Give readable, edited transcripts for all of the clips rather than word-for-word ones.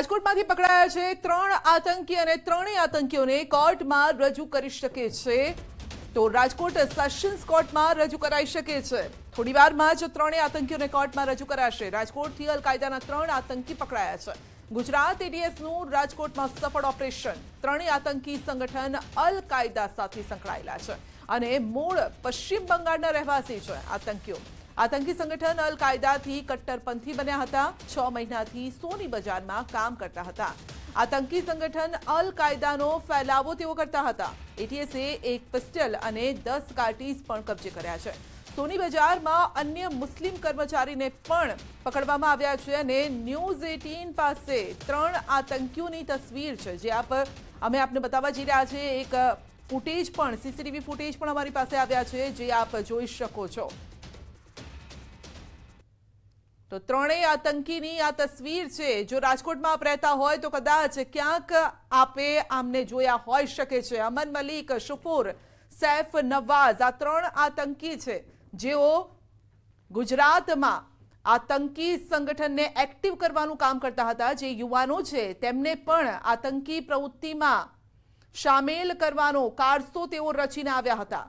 રાજકોટમાંથી પકડાયા છે 3 આતંકી અને ત્રણેય આતંકીઓને કોર્ટમાં રજૂ કરી શકે છે તો રાજકોટ સેશન્સ કોર્ટમાં રજૂ કરાઈ શકે છે। થોડી વારમાં જ ત્રણેય આતંકીઓને કોર્ટમાં રજૂ કરાશે। રાજકોટથી અલ કાયદાના 3 આતંકી પકડાયા છે। ગુજરાત એટીએસનું રાજકોટમાં સફળ ઓપરેશન। ત્રણેય આતંકી સંગઠન અલ કાયદા સાથે સંકળાયેલા છે અને મૂળ પશ્ચિમ બંગાળના રહેવાસી છે। આતંકી સંગઠન અલ કાયદાથી કટ્ટરપંથી બન્યા હતા। 6 મહિનાથી સોની બજારમાં કામ કરતા હતા। આતંકી સંગઠન અલ કાયદાનો ફેલાવો તેઓ કરતા હતા। એટીએસે એક પિસ્ટલ અને 10 કાર્ટીઝ પણ કબજે કર્યા છે। સોની બજારમાં અન્ય મુસ્લિમ કર્મચારીને પણ પકડવામાં આવ્યા છે અને ન્યૂઝ 18 પાસે 3 આતંકીઓની તસવીર છે જે અમે આપને બતાવવા જઈ રહ્યા છે। એક ફૂટેજ પણ સીસીટીવી ફૂટેજ પણ અમારી પાસે આવ્યા છે જે આપ જોઈ શકો છો। તો ત્રણેય આતંકીની આ તસવીર છે। જો રાજકોટમાં આપ રહેતા હોય તો કદાચ ક્યાંક આપે આમને જોયા હોઈ શકે છે। અમન મલિક, શુફુર, સૈફ નવાઝ આ 3 આતંકી છે જેઓ ગુજરાતમાં આતંકી સંગઠનને એક્ટિવ કરવાનું કામ કરતા હતા। જે યુવાનો છે તેમને પણ આતંકી પ્રવૃત્તિમાં સામેલ કરવાનો કારસો તેઓ રચીને આવ્યા હતા।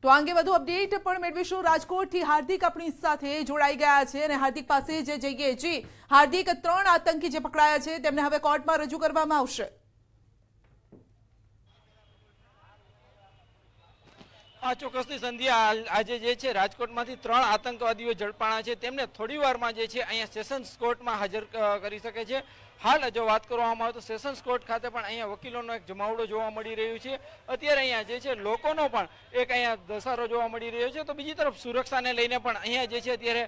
તો આ અંગે વધુ અપડેટ પણ મેળવીશું। રાજકોટથી હાર્દિક આપણી સાથે જોડાઈ ગયા છે અને હાર્દિક પાસે જે જઈએ જી હાર્દિક, 3 આતંકી જે પકડાયા છે તેમને હવે કોર્ટમાં રજૂ કરવામાં આવશે। ચોક્કસની સંધ્યા આજે જે છે રાજકોટમાંથી 3 આતંકવાદીઓ ઝડપાણા છે તેમને થોડી વારમાં જે છે અહીંયા સેશન્સ કોર્ટમાં હાજર કરી શકે છે। હાલ જો વાત કરવામાં આવે તો સેશન્સ કોર્ટ ખાતે પણ અહીંયા વકીલોનો એક જમાવડો જોવા મળી રહ્યો છે। અત્યારે અહીંયા જે છે લોકોનો પણ એક અહીંયા ધસારો જોવા મળી રહ્યો છે। તો બીજી તરફ સુરક્ષાને લઈને પણ અહીંયા જે છે અત્યારે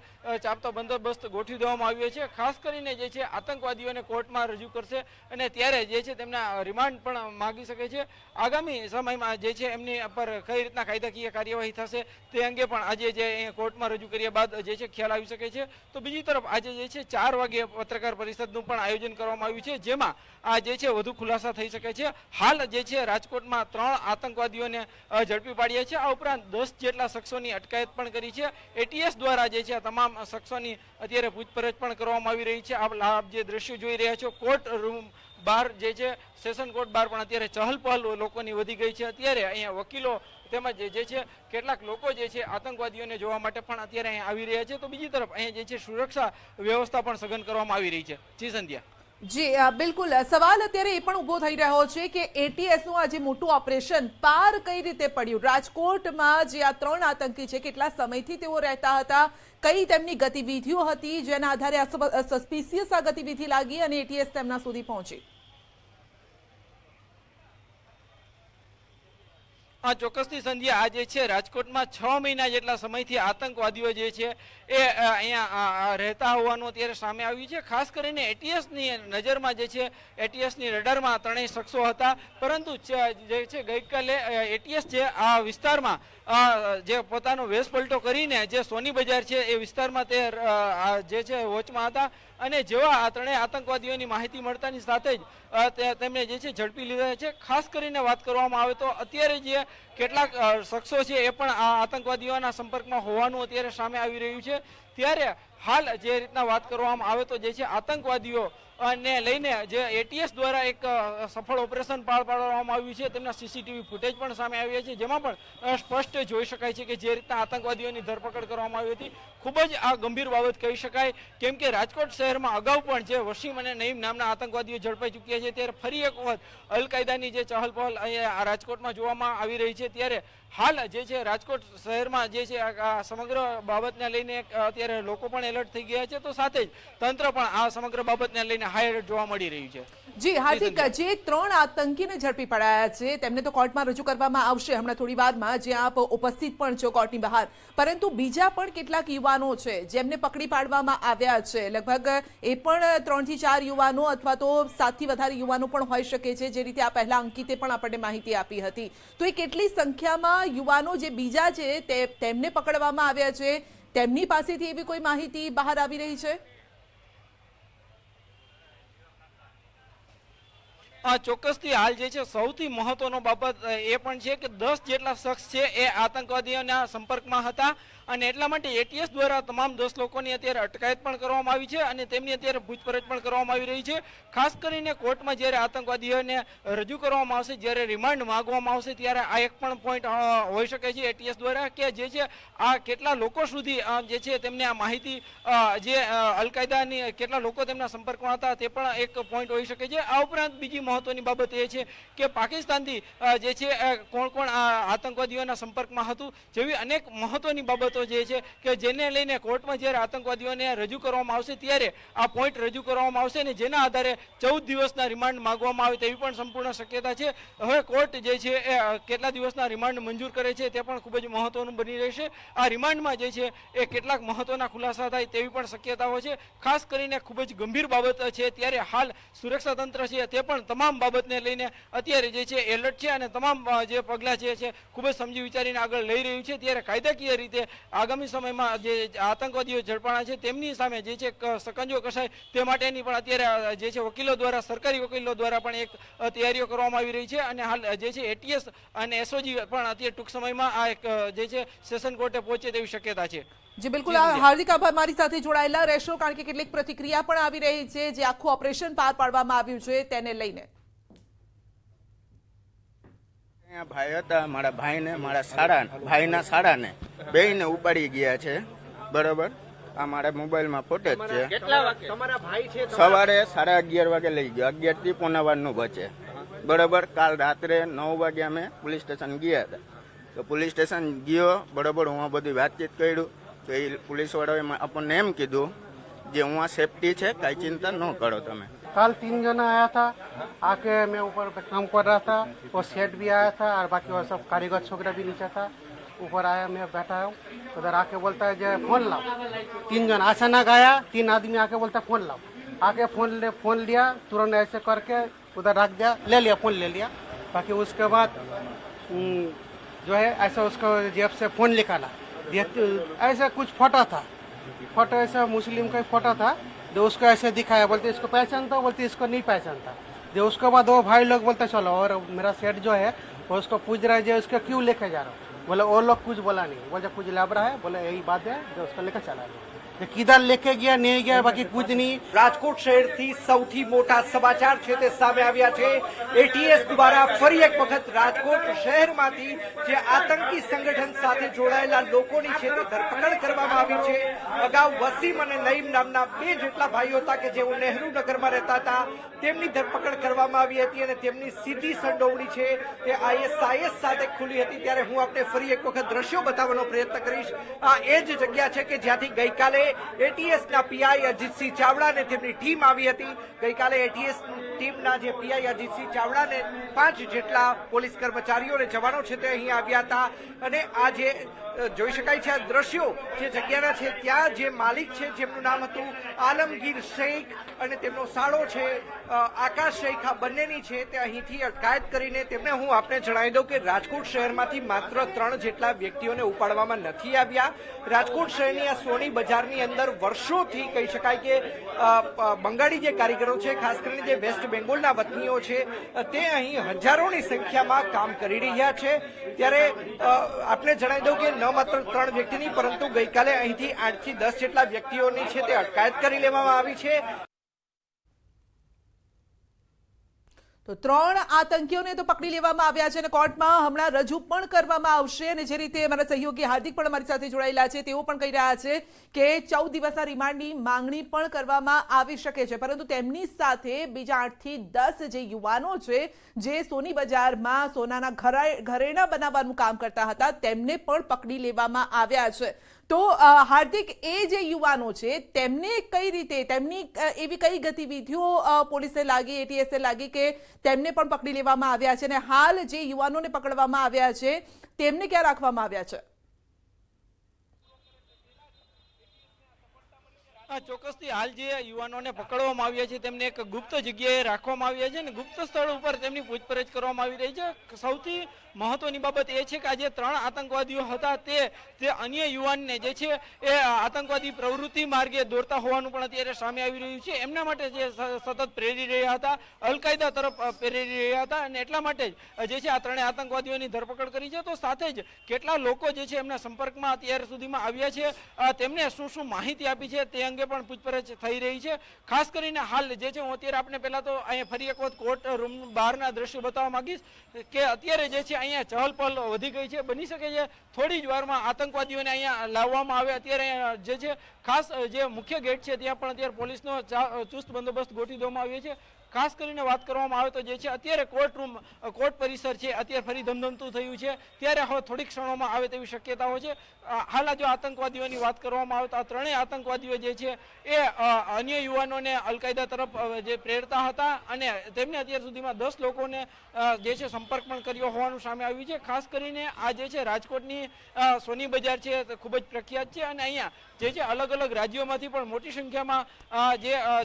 ચાપતો બંદોબસ્ત ગોઠવી દેવામાં આવ્યો છે। ખાસ કરીને જે છે આતંકવાદીઓને કોર્ટમાં રજૂ કરશે અને ત્યારે જે છે તેમના રિમાન્ડ પણ માગી શકે છે। આગામી સમયમાં જે છે એમની પર કઈ રીતના કાયદાકીય કાર્યવાહી થશે તે અંગે પણ આજે જે અહીંયા કોર્ટમાં રજૂ કર્યા બાદ જે છે ખ્યાલ આવી શકે છે। તો બીજી તરફ આજે જે છે 4 વાગે પત્રકાર પરિષદનું પણ આયોજન કરવામાં આવ્યું છે જેમાં આ જે છે વધુ ખુલાસા થઈ શકે છે। હાલ જે છે રાજકોટમાં 3 આતંકવાદીઓને ઝડપી પાડ્યા છે। આ ઉપરાંત 10 જેટલા શખ્સોની અટકાયત પણ કરી છે। એટીએસ દ્વારા જે છે તમામ શખ્સોની અત્યારે પૂછપરછ પણ કરવામાં આવી રહી છે। આપ જે દ્રશ્યો જોઈ રહ્યા છો કોર્ટ રૂમ બહાર જે છે સેશન કોર્ટ બહાર પણ અત્યારે ચહલ પહલ લોકોની વધી ગઈ છે। અત્યારે અહીંયા વકીલો તેમજ જે છે કેટલાક લોકો જે છે આતંકવાદીઓને જોવા માટે પણ અત્યારે અહીંયા આવી રહ્યા છે। તો બીજી તરફ અહીંયા જે છે સુરક્ષા વ્યવસ્થા પણ સઘન કરવામાં આવી રહી છે। જી સંધ્યા। જી બિલકુલ, સવાલ અત્યારે એ પણ ઉભો થઈ રહ્યો છે કે એટીએસનું આ જે મોટું ઓપરેશન પાર કઈ રીતે પડ્યું। રાજકોટમાં જે આ 3 આતંકી છે કેટલા સમયથી તેઓ રહેતા હતા, કઈ તેમની ગતિવિધિઓ હતી જેના આધારે આ સસ્પિશિયસ આ ગતિવિધિ લાગી અને એટીએસ તેમના સુધી પહોંચી। ચોક્કસની સંધ્યા આ જે છે રાજકોટમાં 6 મહિના જેટલા સમયથી આતંકવાદીઓ જે છે એ અહીંયા રહેતા હોવાનું અત્યારે સામે આવ્યું છે। ખાસ કરીને એટીએસની નજરમાં જે છે એટીએસની રડારમાં 3 શખ્સો હતા, પરંતુ જે છે ગઈકાલે એટીએસ છે આ વિસ્તારમાં જે પોતાનો વેશપલટો કરીને જે સોની બજાર છે એ વિસ્તારમાં તે જે છે વોચમાં હતા અને જેવા આ 3 આતંકવાદીઓની માહિતી મળતાની સાથે જ તેમને જે છે ઝડપી લીધા છે। ખાસ કરીને વાત કરવામાં આવે તો અત્યારે જે કેટલાક શખ્સો છે એ પણ આ આતંકવાદીઓના સંપર્કમાં હોવાનું અત્યારે સામે આવી રહ્યું છે। ત્યારે હાલ જે રીતના વાત કરવામાં આવે તો જે છે આતંકવાદીઓ ને લઈને જે એટીએસ દ્વારા એક સફળ ઓપરેશન પાર પાડવામાં આવ્યું છે તેમના સીસીટીવી ફૂટેજ પણ સામે આવ્યા છે જેમાં પણ સ્પષ્ટ જોઈ શકાય છે કે જે રીતના આતંકવાદીઓની ધરપકડ કરવામાં આવી હતી ખૂબ જ આ ગંભીર બાબત કહી શકાય। કેમ કે રાજકોટ શહેરમાં અગાઉ પણ જે વસીમ અને નઈમ નામના આતંકવાદીઓ ઝડપાઈ ચૂક્યા છે ત્યારે ફરી એક વખત અલ કાયદાની જે ચહલ પહલ અહીંયા રાજકોટમાં જોવામાં આવી રહી છે। ત્યારે હાલ જે છે રાજકોટ શહેરમાં જે છે આ સમગ્ર બાબતને લઈને અત્યારે લોકો પણ એલર્ટ થઈ ગયા છે તો સાથે જ તંત્ર પણ આ સમગ્ર બાબતને લઈને હાઈ એલર્ટ જોવા મળી રહ્યું છે। જી હાર્દિક, જે 3 આતંકીને ઝડપી પડાયા છે તેમને તો કોર્ટમાં રજૂ કરવામાં આવશે હમણાં થોડી વારમાં, જ્યાં આપ ઉપસ્થિત પણ છો કોર્ટની બહાર, પરંતુ બીજા પણ કેટલાક યુવાનો છે જેમને પકડી પાડવામાં આવ્યા છે। લગભગ એ પણ 3 થી 4 યુવાનો અથવા તો 7 થી વધારે યુવાનો પણ હોઈ શકે છે જે રીતે આ પહેલા અંકિતે પણ આપણને માહિતી આપી હતી। તો એ કેટલી સંખ્યામાં યુવાનો જે બીજા છે તેમને પકડવામાં આવ્યા છે, તેમની પાસેથી એવી કોઈ માહિતી બહાર આવી રહી છે? ચોક્કસથી હાલ જે છે સૌથી મહત્વનો બાબત એ પણ છે કે 10 જેટલા શખ્સ છે એ આતંકવાદીઓના સંપર્કમાં હતા અને એટલા માટે એટીએસ દ્વારા તમામ 10 લોકોની અત્યારે અટકાયત પણ કરવામાં આવી છે અને તેમની અત્યારે પૂછપરછ પણ કરવામાં આવી રહી છે. ખાસ કરીને કોર્ટમાં જ્યારે આતંકવાદીઓને રજૂ કરવામાં આવશે, જ્યારે રિમાન્ડ માંગવામાં આવશે, ત્યારે આ એક પણ પોઈન્ટ હોઈ શકે છે એટીએસ દ્વારા કે જે છે આ કેટલા લોકો સુધી જે છે તેમને આ માહિતી જે અલ-કાયદાની કેટલા લોકો તેમના સંપર્કમાં હતા તે પણ એક પોઈન્ટ હોઈ શકે છે. આ ઉપરાંત બીજી મહત્વની બાબત એ છે કે પાકિસ્તાનથી જે છે કોણ કોણ આતંકવાદીઓના સંપર્કમાં હતું જેવી અનેક મહત્વની બાબતો જે છે કે જેને લઈને કોર્ટમાં જ્યારે આતંકવાદીઓને રજૂ કરવામાં આવશે ત્યારે આ પોઈન્ટ રજૂ કરવામાં આવશે અને જેના આધારે 14 દિવસના રિમાન્ડ માંગવામાં આવે તેવી પણ સંપૂર્ણ શક્યતા છે. હવે કોર્ટ જે છે એ કેટલા દિવસના રિમાન્ડ મંજૂર કરે છે તે પણ ખૂબ જ મહત્વનું બની રહેશે. આ રિમાન્ડમાં જે છે એ કેટલાક મહત્વના ખુલાસા થાય તેવી પણ શક્યતાઓ છે. ખાસ કરીને ખૂબ જ ગંભીર બાબત છે ત્યારે હાલ સુરક્ષા તંત્ર છે તે પણ તમામ બાબતને લઈને અત્યારે જે છે એલર્ટ છે અને તમામ જે પગલાં છે ખૂબ જ સમજી વિચારીને આગળ લઈ રહ્યું છે. ત્યારે કાયદાકીય રીતે આગામી સમયમાં જે આતંકવાદીઓ ઝડપાણા છે તેમની સામે જે છે સકંજો કસાય તે માટેની પણ અત્યારે જે છે વકીલો દ્વારા, સરકારી વકીલો દ્વારા પણ એક તૈયારીઓ કરવામાં આવી રહી છે અને હાલ જે છે એટીએસ અને એસઓજી પણ અત્યારે ટૂંક સમયમાં આ એક જે છે સેશન કોર્ટે પહોંચે તેવી શક્યતા છે. જી બિલકુલ, હાર્દિક આભાર મારી સાથે જોડાયેલા રહેશો કારણ કે કેટલીક પ્રતિક્રિયા પણ આવી રહી છે જે આખું ઓપરેશન પાર પાડવામાં આવ્યું છે તેને લઈને. ભાઈ હતા, મારા ભાઈને ભાઈના શાળાને બેયને ઉપાડી ગયા છે. બરોબર, આ મારા મોબાઈલમાં ફોટેજ છે. સવારે 11:30 વાગે લઈ ગયો, 11 થી 11:15 વચ્ચે. બરોબર, કાલ રાત્રે 9 વાગે અમે પોલીસ સ્ટેશન ગયા હતા. તો પોલીસ સ્ટેશન ગયો, બરોબર, હું બધી વાતચીત કર્યું તો એ पुलिस वालों अपन एम कीधु जे वहाँ सेफ्टी है, कई चिंता न करो તમે. कल 3 जना आया था, आके मैं ऊपर काम कर रहा था, वो सेट भी आया था और बाकी वो सब कारीगर छोकरा भी नीचे था. ऊपर आया, मैं बैठा हूँ, उधर आके बोलता है जो फोन लाओ. 3 जन अचानक आया, 3 आदमी आके बोलता फोन लाओ. आके फोन लिया, तुरंत ऐसे करके उधर रख दिया, ले लिया, फोन ले लिया. बाकी उसके बाद जो है ऐसा उसको जेब से फोन निकाला, ऐसा कुछ फोटो था, फोटो ऐसा मुस्लिम का फोटो था जो उसको ऐसे दिखाया, बोलते इसको पहचानता, बोलते इसको नहीं पहचानता. जो उसके बाद वो भाई लोग बोलते चलो, और मेरा सेठ जो है वो उसको पूछ रहा है जो उसको क्यों लेके जा रहा हो. बोले वो लोग कुछ बोला नहीं, बोले कुछ लाभ रहा है, बोले यही बात है जो उसको लेकर चला गया. किधर लेके गया नहीं गया बाकी कुछ नहीं. રાજકોટ શહેરથી સૌથી મોટા સમાચાર છે તે સામે આવ્યા છે. એટીએસ દ્વારા ફરી એક વખત રાજકોટ શહેરમાંથી જે આતંકી સંગઠન સાથે જોડાયેલા લોકોની છે તે ધરપકડ કરવામાં આવી છે. અગાઉ વસીમ અને નઈમ નામના 2 જેટલા ભાઈઓ હતા કે જેઓ નહેરુ નગરમાં રહેતા હતા, તેમની ધરપકડ કરવામાં આવી હતી અને તેમની સીધી સંડોવણી છે તે આઈએસઆઈએસ સાથે ખુલી હતી. ત્યારે હું આપને ફરી એક વખત દ્રશ્યો બતાવવાનો પ્રયત્ન કરીશ. આ એ જ જગ્યા છે કે જ્યાંથી ગઈકાલે એટીએસના પીઆઈ અજીતસિંહ ચાવડાને તેમની ટીમ આવી હતી. ગઈકાલે એટીએસ ટીમના જે પીઆઈ અજીતસિંહ ચાવડાને 5 જેટલા પોલીસ કર્મચારીઓ અને જવાનો છે તે અહીં આવ્યા હતા અને આ જે જોઈ શકાય છે આ દ્રશ્યો જે જગ્યાના છે ત્યાં જે માલિક છે જેમનું નામ હતું આલમગીર શેખ અને તેમનો સાળો છે આકાશ શેખ, આ બંનેની છે તે અહીંથી અટકાયત કરીને તેમને હું આપને જણાવી દઉં કે રાજકોટ શહેરમાંથી માત્ર 3 જેટલા વ્યક્તિઓને ઉપાડવામાં નથી આવ્યા. રાજકોટ શહેરની આ સોની બજારની અંદર વર્ષોથી કહી શકાય કે બંગાળી જે કારીગરો છે, ખાસ કરીને જે વેસ્ટ બેંગોલના વતનીઓ છે તે અહીં હજારોની સંખ્યામાં કામ કરી રહ્યા છે. ત્યારે આપને જણાવી દઉં કે ન માત્ર 3 વ્યક્તિની પરંતુ ગઈકાલે અહીંથી 8 થી 10 જેટલા વ્યક્તિઓની છે તે અટકાયત કરી લેવામાં આવી છે. તો 3 આતંકીઓને તો પકડી લેવામાં આવ્યા છે અને કોર્ટમાં હમણાં રજૂ પણ કરવામાં આવશે. અને જે રીતે અમારા સહયોગી હાર્દિક પણ અમારી સાથે જોડાયેલા છે તેઓ પણ કહી રહ્યા છે કે 14 દિવસના રિમાન્ડની માંગણી પણ કરવામાં આવી શકે છે, પરંતુ તેમની સાથે બીજા 8 થી 10 જે યુવાનો છે જે સોની બજારમાં સોનાના ઘરેણાં બનાવવાનું કામ કરતા હતા તેમને પણ પકડી લેવામાં આવ્યા છે. તો હાર્દિક, એ જે યુવાનો છે તેમને કઈ રીતે, તેમની એવી કઈ ગતિવિધિઓ પોલીસને લાગી, એટીએસને લાગી કે તેમને પણ પકડી લેવામાં આવ્યા છે અને હાલ જે યુવાનોને પકડવામાં આવ્યા છે તેમને ક્યાં રાખવામાં આવ્યા છે? ચોક્કસથી હાલ જે યુવાનોને પકડવામાં આવ્યા છે તેમને એક ગુપ્ત જગ્યાએ રાખવામાં આવ્યા છે અને ગુપ્ત સ્થળ ઉપર તેમની પૂછપરછ કરવામાં આવી રહી છે. સૌથી મહત્વની બાબત એ છે કે આ જે 3 આતંકવાદીઓ હતા તે અન્ય યુવાનને જે છે એ આતંકવાદી પ્રવૃત્તિ માર્ગે દોરતા હોવાનું પણ અત્યારે સામે આવી રહ્યું છે. એમના માટે જે સતત પ્રેરી રહ્યા હતા, અલ-કાયદા તરફ પ્રેરી રહ્યા હતા અને એટલા માટે જ જે છે આ 3 આતંકવાદીઓની ધરપકડ કરી છે. તો સાથે જ કેટલા લોકો જે છે એમના સંપર્કમાં અત્યાર સુધીમાં આવ્યા છે, તેમને શું શું માહિતી આપી છે તે અંગે પણ પૂછપરછ થઈ રહી છે. ખાસ કરીને હાલ જે છે હું અત્યારે આપણે પહેલા તો અહીંયા ફરી એક વખત કોર્ટ રૂમ બહારના દ્રશ્યો બતાવવા માંગીશ કે અત્યારે જે છે અહીંયા ચહલ પહલ વધી ગઈ છે. બની શકે છે થોડી જ વારમાં આતંકવાદીઓને અહીંયા લાવવામાં આવે. અત્યારે જે છે ખાસ જે મુખ્ય ગેટ છે ત્યાં પણ અત્યારે પોલીસનો ચુસ્ત બંદોબસ્ત ગોઠવી દેવામાં આવ્યો છે. ખાસ કરીને વાત કરવામાં આવે તો જે છે અત્યારે કોર્ટ પરિસર છે અત્યારે ફરી ધમધમતું થયું છે, ત્યારે હવે થોડીક ક્ષણોમાં આવે તેવી શક્યતાઓ છે. હાલ જો આતંકવાદીઓની વાત કરવામાં આવે તો આ 3 આતંકવાદીઓ જે છે એ અન્ય યુવાનોને અલ-કાયદા તરફ જે પ્રેરતા હતા અને તેમને અત્યાર સુધીમાં 10 લોકોને જે છે સંપર્ક પણ કર્યો હોવાનું સામે આવ્યું છે. ખાસ કરીને આ જે છે રાજકોટની સોની બજાર છે તે ખૂબ જ પ્રખ્યાત છે અને અહીંયા જે છે અલગ અલગ રાજ્યોમાંથી પણ મોટી સંખ્યામાં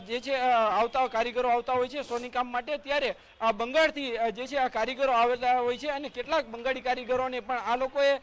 જે છે આવતા કારીગરો આવતા હોય છે સોની કામ માટે. ત્યારે બંગાળથી જે છે આ કારીગરો આવેલા હોય છે અને કેટલાક બંગાળી કારીગરોને પણ આ લોકોએ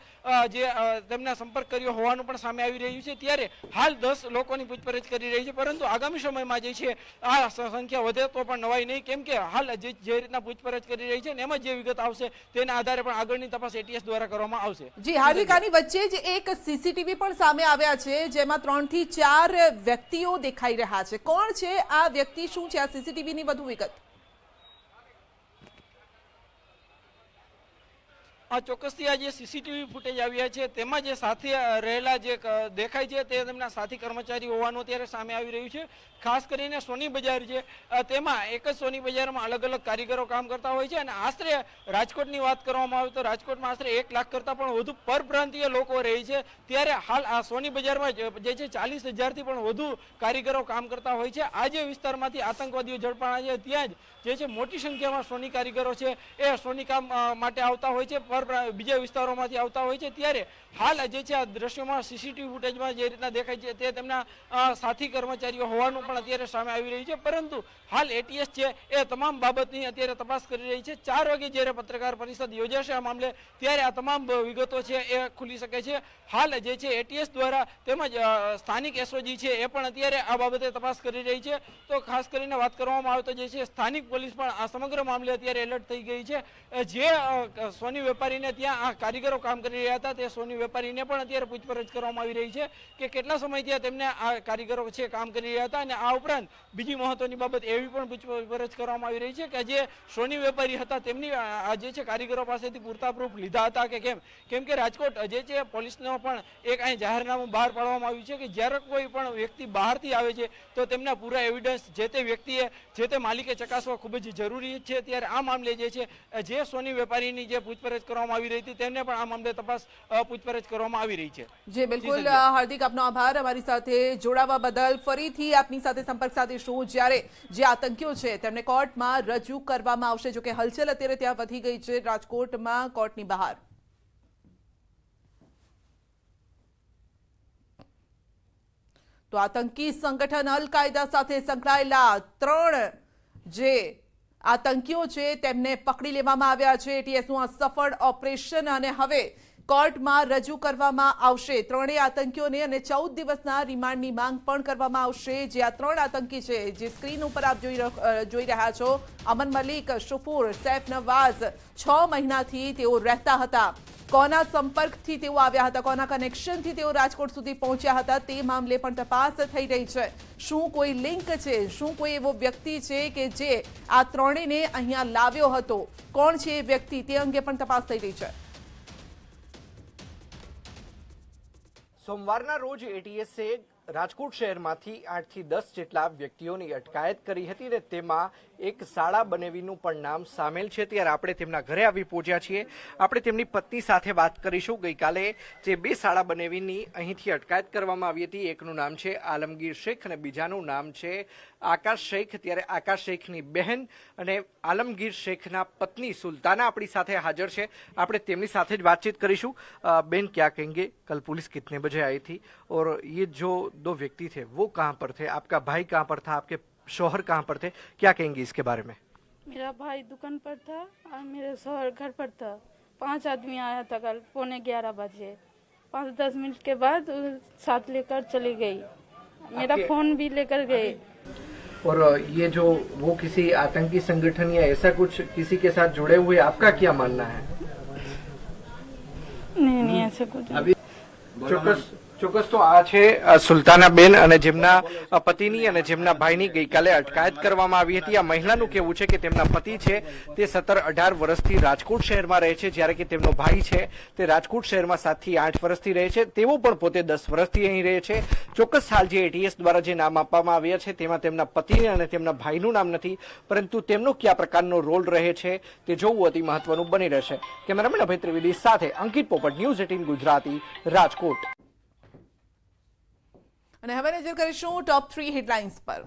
જે તેમના સંપર્ક કર્યો હોવાનું પણ સામે આવી રહ્યું છે. ત્યારે હાલ 10 લોકોની પૂછપરછ કરી રહી છે, પરંતુ આગામી સમયમાં જે છે આ સંખ્યા વધે તો પણ નવાઈ નહીં, કેમ કે હાલ જે રીતના પૂછપરછ કરી રહી છે ને એમાં જે વિગત આવશે તેના આધારે પણ આગળની તપાસ એટીએસ દ્વારા કરવામાં આવશે. જી હાર્દિક, આની વચ્ચે જ એક સીસીટીવી પણ સામે આવ્યા છે જેમાં 3 થી 4 વ્યક્તિઓ દેખાઈ રહ્યા છે. કોણ છે આ વ્યક્તિ, શું છે આ સીસીટીવીની વધુ વિગત? ચોક્કસથી આ જે સીસીટીવી ફૂટેજ આવ્યા છે તેમાં જે સાથે રહેલા જે દેખાય છે તે તેમના સાથી કર્મચારી હોવાનું અત્યારે સામે આવી રહ્યું છે. ખાસ કરીને સોની બજાર છે તેમાં એક જ સોની બજારમાં અલગ અલગ કારીગરો કામ કરતા હોય છે અને આશરે રાજકોટની વાત કરવામાં આવે તો રાજકોટમાં આશરે 1 લાખ કરતાં પણ વધુ પરપ્રાંતીય લોકો રહે છે. ત્યારે હાલ આ સોની બજારમાં જે છે 40,000થી પણ વધુ કારીગરો કામ કરતા હોય છે. આ જે વિસ્તારમાંથી આતંકવાદીઓ ઝડપાણા છે ત્યાં જ જે છે મોટી સંખ્યામાં સોની કારીગરો છે એ સોની કામ માટે આવતા હોય છે, બીજા વિસ્તારોમાંથી આવતા હોય છે. ત્યારે હાલ જે છે આ દ્રશ્યોમાં સીસીટીવી ફૂટેજમાં જે રીતના દેખાય છે તે તેમના સાથી કર્મચારીઓ હોવાનું પણ અત્યારે સામે આવી રહ્યું છે. પરંતુ હાલ એટીએસ છે એ તમામ બાબતની અત્યારે તપાસ કરી રહી છે. 4 વાગે જ્યારે પત્રકાર પરિષદ યોજાશે આ મામલે ત્યારે આ તમામ વિગતો છે એ ખુલી શકે છે. હાલ જે છે એટીએસ દ્વારા તેમજ સ્થાનિક એસઓજી છે એ પણ અત્યારે આ બાબતે તપાસ કરી રહી છે. તો ખાસ કરીને વાત કરવામાં આવે તો જે છે સ્થાનિક પોલીસ પણ આ સમગ્ર મામલે અત્યારે એલર્ટ થઈ ગઈ છે. જે સોની વેપારીને ત્યાં આ કારીગરો કામ કરી રહ્યા હતા તે સોની વેપારીને પણ અત્યારે પૂછપરછ કરવામાં આવી રહી છે કે કેટલા સમયથી તેમને આ કારીગરો છે કામ કરી રહ્યા હતા. અને આ ઉપરાંત બીજી મહત્વની બાબત એવી પણ પૂછપરછ કરવામાં આવી રહી છે કે જે સોની વેપારી હતા તેમની આ જે છે કારીગરો પાસેથી પૂરતા પ્રૂફ લીધા હતા કે કેમ કે રાજકોટ જે છે પોલીસનો પણ એક અહીં જાહેરનામું બહાર પાડવામાં આવ્યું છે કે જ્યારે કોઈ પણ વ્યક્તિ બહારથી આવે છે તો તેમના પૂરા એવિડન્સ જે તે વ્યક્તિએ જે તે માલિકે ચકાસવા ખૂબ જ જરૂરી છે. ત્યારે આ મામલે જે છે જે સોની વેપારીની જે પૂછપરછ કરવામાં આવી રહી હતી તેમને પણ આ મામલે તપાસ પૂછપરછ કરવામાં આવી રહી છે. જી બિલકુલ હાર્દિક, આપનો આભાર અમારી સાથે જોડાવા બદલ. ફરીથી આપની સાથે સંપર્ક સાધીશું જ્યારે જે આતંકીઓ છે તેમને કોર્ટમાં રજૂ કરવામાં આવશે. જો કે હલચલ અત્યારે ત્યાં વધી ગઈ છે રાજકોટમાં કોર્ટની બહાર. તો આતંકી સંગઠન અલ-કાયદા સાથે સંકળાયેલા 3 જે આતંકીઓ છે તેમને પકડી લેવામાં આવ્યા છે. એટીએસનું આ સફળ ઓપરેશન અને હવે કોર્ટમાં રજૂ કરવામાં આવશે. 3 આતંકીઓને અને 14 દિવસના રિમાન્ડની માંગ પણ કરવામાં આવશે. જે આ 3 આતંકી છે જે સ્ક્રીન ઉપર આપ જોઈ રહ્યા છો, અમન મલિક, શુફુર, સૈફ નવાઝ, 6 મહિનાથી તેઓ રહેતા હતા. કોના સંપર્કથી તેઓ આવ્યા હતા, કોના કનેક્શનથી તેઓ રાજકોટ સુધી પહોંચ્યા હતા તે મામલે પણ તપાસ થઈ રહી છે. શું કોઈ લિંક છે, શું કોઈ એવો વ્યક્તિ છે કે જે આ 3ને અહીંયા લાવ્યો હતો, કોણ છે એ વ્યક્તિ તે અંગે પણ તપાસ થઈ રહી છે. સોમવારના રોજ એટીએસે રાજકોટ શહેરમાંથી 8 થી 10 જેટલા વ્યક્તિઓની અટકાયત કરી હતી અને તેમાં એક શાળા બનેવીનું પણ નામ સામેલ છે. ત્યારે આપણે તેમના ઘરે આવી પહોંચ્યા છીએ. આપણે તેમની પત્ની સાથે વાત કરીશું. ગઈકાલે જે 2 શાળા બનેવીની અહીંથી અટકાયત કરવામાં આવી હતી, એકનું નામ છે આલમગીર શેખ અને બીજાનું નામ છે આકાશ શેખ. ત્યારે આકાશ શેખની બહેન અને આલમગીર શેખના પત્ની સુલ્તાના આપણી સાથે હાજર છે. આપણે તેમની સાથે જ વાતચીત કરીશું. બેન, क्या कहेंगे, कल पुलिस कितने बजे आई थी और ये जो 2 व्यक्ति थे वो कहाँ पर थे, आपका भाई कहाँ पर था, आपके शौहर कहाँ पर थे, क्या कहेंगे इसके बारे में? मेरा भाई दुकान पर था और मेरा शौहर घर पर था. 5 आदमी आया था कल 11:15 बजे। 5-10 मिनट के बाद साथ लेकर चली गई, मेरा फोन भी लेकर गए। और ये जो वो किसी आतंकी संगठन या ऐसा कुछ किसी के साथ जुड़े हुए, आपका क्या मानना है? नहीं ऐसा कुछ नहीं। ચોક્કસ તો આ છે સુલતાનાબેન અને જેમના પતિની અને જેમના ભાઈની ગઈકાલે અટકાયત કરવામાં આવી હતી। આ મહિલાનું કહેવું છે કે તેમના પતિ છે તે 17-18 વર્ષથી રાજકોટ શહેરમાં રહે છે, જ્યારે કે તેમનો ભાઈ છે તે રાજકોટ શહેરમાં 7 થી 8 વર્ષથી રહે છે। તેઓ પણ પોતે 10 વર્ષથી અહીં રહે છે। ચોક્કસ હાલ જે એટીએસ દ્વારા જે નામ આપવામાં આવ્યા છે તેમાં તેમના પતિ અને તેમના ભાઈનું નામ નથી, પરંતુ તેમનો કયા પ્રકારનો રોલ રહે છે તે જોવું અતિ મહત્વનું બની રહેશે। કેમેરામેન અભય ત્રિવેદી સાથે અંકિત પોપટ, ન્યૂઝ 18 ગુજરાતી, રાજકોટ। અને હવે નજર કરીશું ટોપ 3 હેડલાઇન્સ પર।